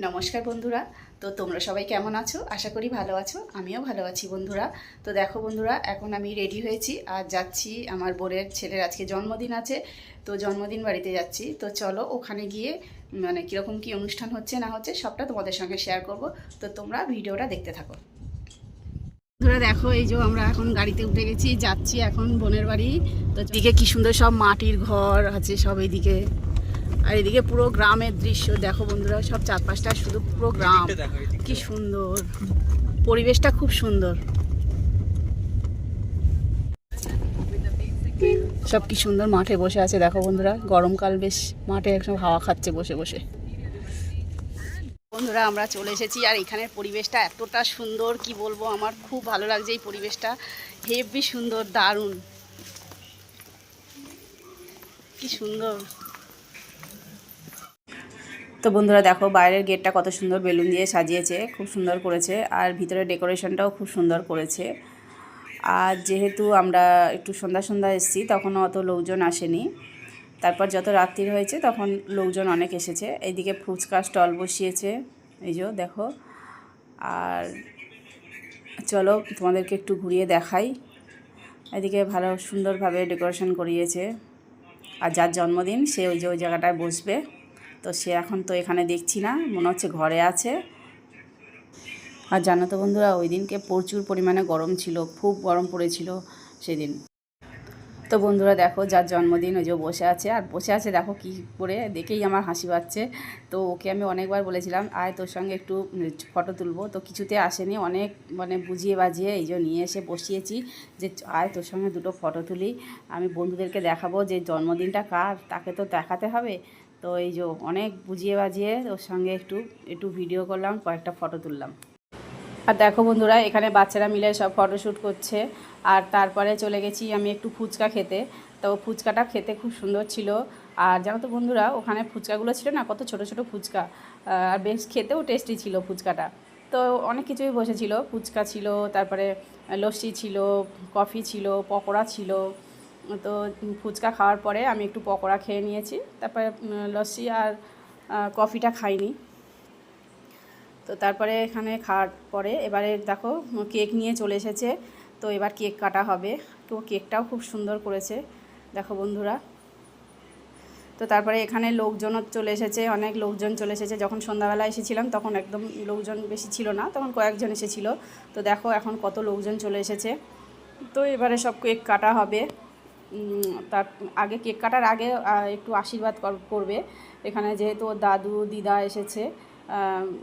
নমস্কার বন্ধুরা। তো তোমরা সবাই কেমন আছো? আশা করি ভালো আছো। আমিও ভালো আছি বন্ধুরা। তো দেখো বন্ধুরা, এখন আমি রেডি হয়েছি আর যাচ্ছি, আমার বোনের ছেলের আজকে জন্মদিন আছে, তো জন্মদিন বাড়িতে যাচ্ছি। তো চলো ওখানে গিয়ে মানে কীরকম কী অনুষ্ঠান হচ্ছে না হচ্ছে সবটা তোমাদের সঙ্গে শেয়ার করব। তো তোমরা ভিডিওটা দেখতে থাকো বন্ধুরা। দেখো এই যে আমরা এখন গাড়িতে উঠে গেছি, যাচ্ছি এখন বোনের বাড়ি। তো এদিকে কি সুন্দর সব মাটির ঘর আছে সব এইদিকে, আর এদিকে পুরো গ্রামের দৃশ্য দেখো বন্ধুরা, সব চারপাশটা শুধু পুরো গ্রাম। কি সুন্দর পরিবেশটা, খুব সুন্দর। সব কি সুন্দর মাঠে বসে আছে দেখো বন্ধুরা, গরমকাল বেশ মাঠে একদম হাওয়া খাচ্ছে বসে বসে। বন্ধুরা আমরা চলে এসেছি, আর এখানের পরিবেশটা এতটা সুন্দর কি বলবো, আমার খুব ভালো লাগছে এই পরিবেশটা, হেভি সুন্দর, দারুণ, কি সুন্দর। তো বন্ধুরা দেখো বাইরের গেটটা কত সুন্দর বেলুন দিয়ে সাজিয়েছে, খুব সুন্দর করেছে, আর ভিতরে ডেকোরেশনটাও খুব সুন্দর করেছে। আর যেহেতু আমরা একটু সন্ধ্যা সন্ধ্যা এসেছি, তখনও অত লোকজন আসেনি। তারপর যত রাত্রির হয়েছে তখন লোকজন অনেক এসেছে। এইদিকে ফুচকা স্টল বসিয়েছে, এই যে দেখো। আর চলো তোমাদেরকে একটু ঘুরিয়ে দেখাই। এদিকে ভালো সুন্দরভাবে ডেকোরেশন করিয়েছে। আর যার জন্মদিন সে ওই যে ওই জায়গাটায় বসবে, তো সে এখন তো এখানে দেখছি না, মনে হচ্ছে ঘরে আছে। আর জানো তো বন্ধুরা, ওই দিনকে প্রচুর পরিমাণে গরম ছিল, খুব গরম পড়েছিল সেদিন। তো বন্ধুরা দেখো যার জন্মদিন ওই যে বসে আছে, আর বসে আছে দেখো কী করে, দেখেই আমার হাসি পাচ্ছে। তো ওকে আমি অনেকবার বলেছিলাম আয় তোর সঙ্গে একটু ফটো তুলবো, তো কিছুতে আসেনি, অনেক মানে বুঝিয়ে বাজিয়ে এই যে নিয়ে এসে বসিয়েছি যে আয় তোর সঙ্গে দুটো ফটো তুলি, আমি বন্ধুদেরকে দেখাবো যে জন্মদিনটা কার, তাকে তো দেখাতে হবে। তো এই যে অনেক বুঝিয়ে বাজিয়ে ওর সঙ্গে একটু একটু ভিডিও করলাম, কয়েকটা ফটো তুললাম। আর দেখো বন্ধুরা এখানে বাচ্চারা মিলে সব ফটোশ্যুট করছে। আর তারপরে চলে গেছি আমি একটু ফুচকা খেতে। তো ফুচকাটা খেতে খুব সুন্দর ছিল। আর জানো তো বন্ধুরা, ওখানে ফুচকাগুলো ছিল না, কত ছোট ছোট ফুচকা, আর বেশ খেতেও টেস্টি ছিল ফুচকাটা। তো অনেক কিছুই বসেছিল, ফুচকা ছিল, তারপরে লস্যি ছিল, কফি ছিল, পকোড়া ছিল। তো ফুচকা খাওয়ার পরে আমি একটু পকোড়া খেয়ে নিয়েছি, তারপরে লস্যি আর কফিটা খাইনি। তো তারপরে এখানে খাওয়ার পরে এবারে দেখো কেক নিয়ে চলে এসেছে, তো এবার কেক কাটা হবে। তো কেকটাও খুব সুন্দর করেছে দেখো বন্ধুরা। তো তারপরে এখানে লোকজনও চলে এসেছে, অনেক লোকজন চলে এসেছে। যখন সন্ধ্যাবেলা এসেছিলাম তখন একদম লোকজন বেশি ছিল না, তখন কয়েকজন এসেছিল। তো দেখো এখন কত লোকজন চলে এসেছে। তো এবারে সব কেক কাটা হবে। তার আগে, কেক কাটার আগে একটু আশীর্বাদ করবে। এখানে যেহেতু ওর দাদু দিদা এসেছে,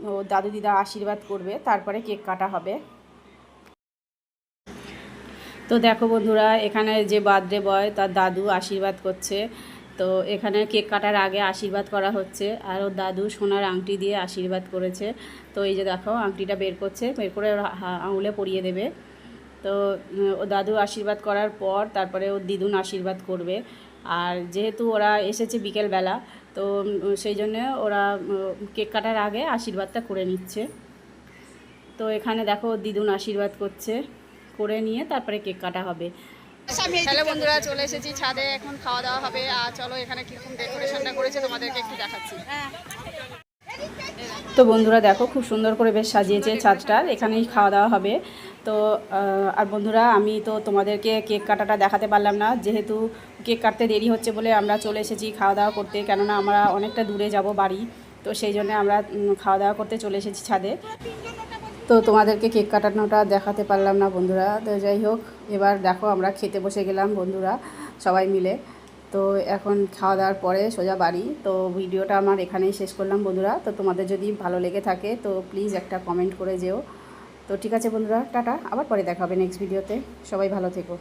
ও দাদু দিদা আশীর্বাদ করবে, তারপরে কেক কাটা হবে। তো দেখো বন্ধুরা এখানে যে বার্থডে বয় তার দাদু আশীর্বাদ করছে। তো এখানে কেক কাটার আগে আশীর্বাদ করা হচ্ছে, আর ওর দাদু সোনার আংটি দিয়ে আশীর্বাদ করেছে। তো এই যে দেখো আংটিটা বের করছে, বের করে ওর আঙুলে পরিয়ে দেবে। তো ও দাদু আশীর্বাদ করার পর তারপরে ওর দিদুন আশীর্বাদ করবে। আর যেহেতু ওরা এসেছে বিকেলবেলা, তো সেই জন্য ওরা কেক কাটার আগে আশীর্বাদটা করে নিচ্ছে। তো এখানে দেখো দিদুন আশীর্বাদ করছে, করে নিয়ে তারপরে কেক কাটা হবে। হ্যালো বন্ধুরা, চলে এসেছি ছাদে, এখন খাওয়া দাওয়া হবে। আর চলো এখানে কীরকম ডেকোরেশনটা করেছে তোমাদেরকে একটু দেখাচ্ছি। তো বন্ধুরা দেখো খুব সুন্দর করে বেশ সাজিয়েছে ছাদটার, এখানেই খাওয়া দাওয়া হবে। তো আর বন্ধুরা আমি তো তোমাদেরকে কেক কাটাটা দেখাতে পারলাম না, যেহেতু কেক কাটতে দেরি হচ্ছে বলে আমরা চলে এসেছি খাওয়া দাওয়া করতে, কেননা আমরা অনেকটা দূরে যাব বাড়ি। তো সেই জন্য আমরা খাওয়া দাওয়া করতে চলে এসেছি ছাদে। তো তোমাদেরকে কেক কাটানোটা দেখাতে পারলাম না বন্ধুরা। তো যাই হোক, এবার দেখো আমরা খেতে বসে গেলাম বন্ধুরা সবাই মিলে। তো এখন খাওয়া দাওয়ার পরে সোজা বাড়ি। তো ভিডিওটা আমার এখানেই শেষ করলাম বন্ধুরা। তো তোমাদের যদি ভালো লেগে থাকে তো প্লিজ একটা কমেন্ট করে যেও। তো ঠিক আছে বন্ধুরা, টাটা, আবার পরে দেখা হবে নেক্সট ভিডিওতে। সবাই ভালো থেকো।